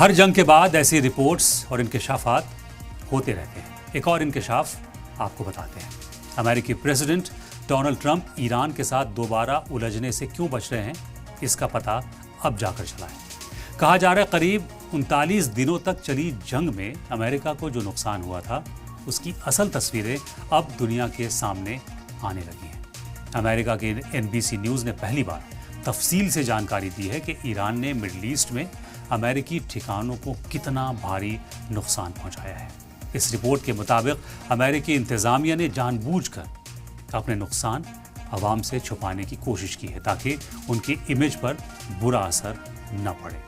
हर जंग के बाद ऐसी रिपोर्ट्स और इंकशाफात होते रहते हैं। एक और इंकशाफ आपको बताते हैं। अमेरिकी प्रेसिडेंट डोनाल्ड ट्रंप ईरान के साथ दोबारा उलझने से क्यों बच रहे हैं, इसका पता अब जाकर चला है। कहा जा रहा है करीब 39 दिनों तक चली जंग में अमेरिका को जो नुकसान हुआ था, उसकी असल तस्वीरें अब दुनिया के सामने आने लगी हैं। अमेरिका के NBC न्यूज़ ने पहली बार तफसील से जानकारी दी है कि ईरान ने मिडल ईस्ट में अमेरिकी ठिकानों को कितना भारी नुकसान पहुंचाया है। इस रिपोर्ट के मुताबिक अमेरिकी इंतजामिया ने जानबूझकर अपने नुकसान अवाम से छुपाने की कोशिश की है ताकि उनकी इमेज पर बुरा असर न पड़े।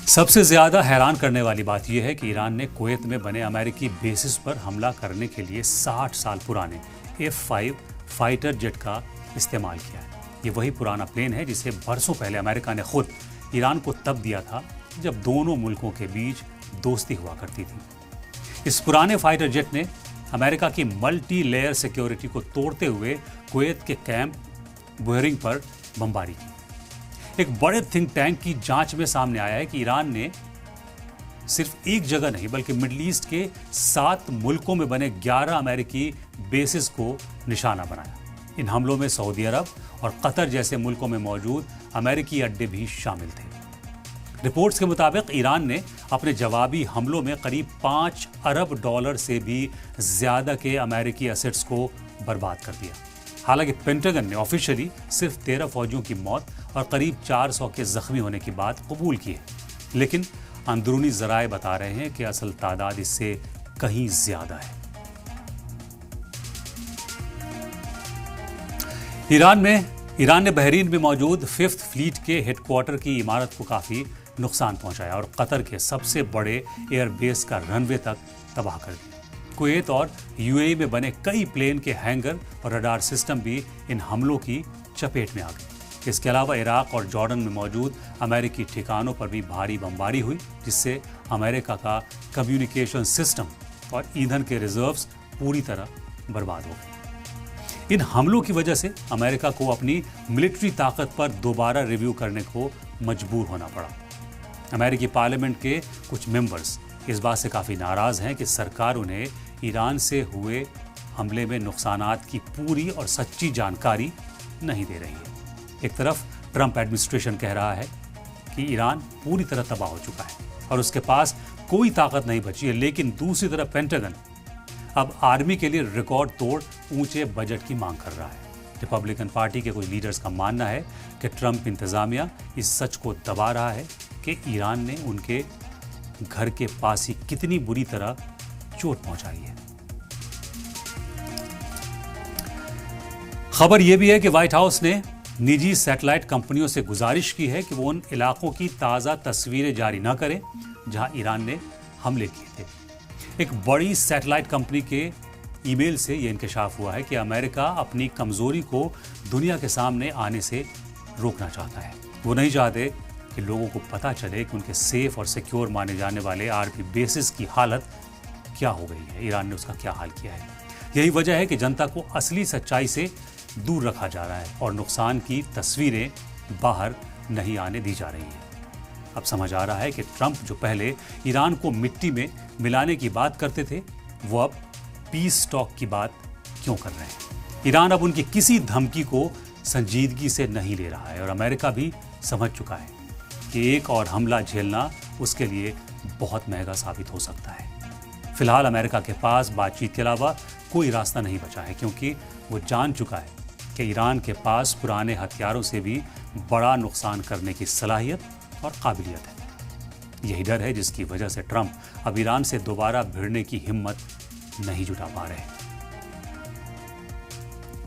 सबसे ज्यादा हैरान करने वाली बात यह है कि ईरान ने कुवैत में बने अमेरिकी बेसिस पर हमला करने के लिए 60 साल पुराने F-5 फाइटर जेट का इस्तेमाल किया है। ये वही पुराना प्लेन है जिसे बरसों पहले अमेरिका ने खुद ईरान को तब दिया था जब दोनों मुल्कों के बीच दोस्ती हुआ करती थी। इस पुराने फाइटर जेट ने अमेरिका की मल्टी लेयर सिक्योरिटी को तोड़ते हुए कुवैत के कैंप बुहरिंग पर बमबारी की। एक बड़े थिंक टैंक की जांच में सामने आया है कि ईरान ने सिर्फ एक जगह नहीं बल्कि मिडल ईस्ट के 7 मुल्कों में बने 11 अमेरिकी बेसिस को निशाना बनाया। इन हमलों में सऊदी अरब और कतर जैसे मुल्कों में मौजूद अमेरिकी अड्डे भी शामिल थे। रिपोर्ट्स के मुताबिक ईरान ने अपने जवाबी हमलों में करीब $5 अरब से भी ज्यादा के अमेरिकी एसेट्स को बर्बाद कर दिया। हालांकि पेंटागन ने ऑफिशियली सिर्फ 13 फौजियों की मौत और करीब 400 के जख्मी होने की बात कबूल की है, लेकिन अंदरूनी जराए बता रहे हैं कि असल तादाद इससे कहीं ज्यादा है। ईरान ने बहरीन में मौजूद 5th फ्लीट के हेडक्वार्टर की इमारत को काफी नुकसान पहुंचाया और कतर के सबसे बड़े एयरबेस का रनवे तक तबाह कर दिया। कुवैत और UAE में बने कई प्लेन के हैंगर और रडार सिस्टम भी इन हमलों की चपेट में आ गए। इसके अलावा इराक और जॉर्डन में मौजूद अमेरिकी ठिकानों पर भी भारी बमबारी हुई, जिससे अमेरिका का कम्युनिकेशन सिस्टम और ईंधन के रिजर्व्स पूरी तरह बर्बाद हो गए। इन हमलों की वजह से अमेरिका को अपनी मिलिट्री ताकत पर दोबारा रिव्यू करने को मजबूर होना पड़ा। अमेरिकी पार्लियामेंट के कुछ मेंबर्स इस बात से काफ़ी नाराज़ हैं कि सरकार उन्हें ईरान से हुए हमले में नुकसानात की पूरी और सच्ची जानकारी नहीं दे रही है। एक तरफ ट्रंप एडमिनिस्ट्रेशन कह रहा है कि ईरान पूरी तरह तबाह हो चुका है और उसके पास कोई ताकत नहीं बची है, लेकिन दूसरी तरफ पेंटागन अब आर्मी के लिए रिकॉर्ड तोड़ ऊंचे बजट की मांग कर रहा है। रिपब्लिकन पार्टी के कुछ लीडर्स का मानना है कि ट्रंप इंतजामिया इस सच को दबा रहा है कि ईरान ने उनके घर के पास ही कितनी बुरी तरह चोट पहुंचाई है। खबर यह भी है कि व्हाइट हाउस ने निजी सैटेलाइट कंपनियों से गुजारिश की है कि वो उन इलाकों की ताज़ा तस्वीरें जारी न करें जहां ईरान ने हमले किए थे। एक बड़ी सैटेलाइट कंपनी के ईमेल से यह इंकशाफ हुआ है कि अमेरिका अपनी कमजोरी को दुनिया के सामने आने से रोकना चाहता है। वो नहीं चाहते कि लोगों को पता चले कि उनके सेफ और सिक्योर माने जाने वाले आर्मी बेसिस की हालत क्या हो गई है, ईरान ने उसका क्या हाल किया है। यही वजह है कि जनता को असली सच्चाई से दूर रखा जा रहा है और नुकसान की तस्वीरें बाहर नहीं आने दी जा रही हैं। अब समझ आ रहा है कि ट्रंप जो पहले ईरान को मिट्टी में मिलाने की बात करते थे, वो अब पीस टॉक की बात क्यों कर रहे हैं। ईरान अब उनकी किसी धमकी को संजीदगी से नहीं ले रहा है और अमेरिका भी समझ चुका है कि एक और हमला झेलना उसके लिए बहुत महंगा साबित हो सकता है। फिलहाल अमेरिका के पास बातचीत के अलावा कोई रास्ता नहीं बचा है, क्योंकि वो जान चुका है कि ईरान के पास पुराने हथियारों से भी बड़ा नुकसान करने की सलाहियत और काबिलियत है। यही डर है जिसकी वजह से ट्रंप अब ईरान से दोबारा भिड़ने की हिम्मत नहीं जुटा पा रहे हैं।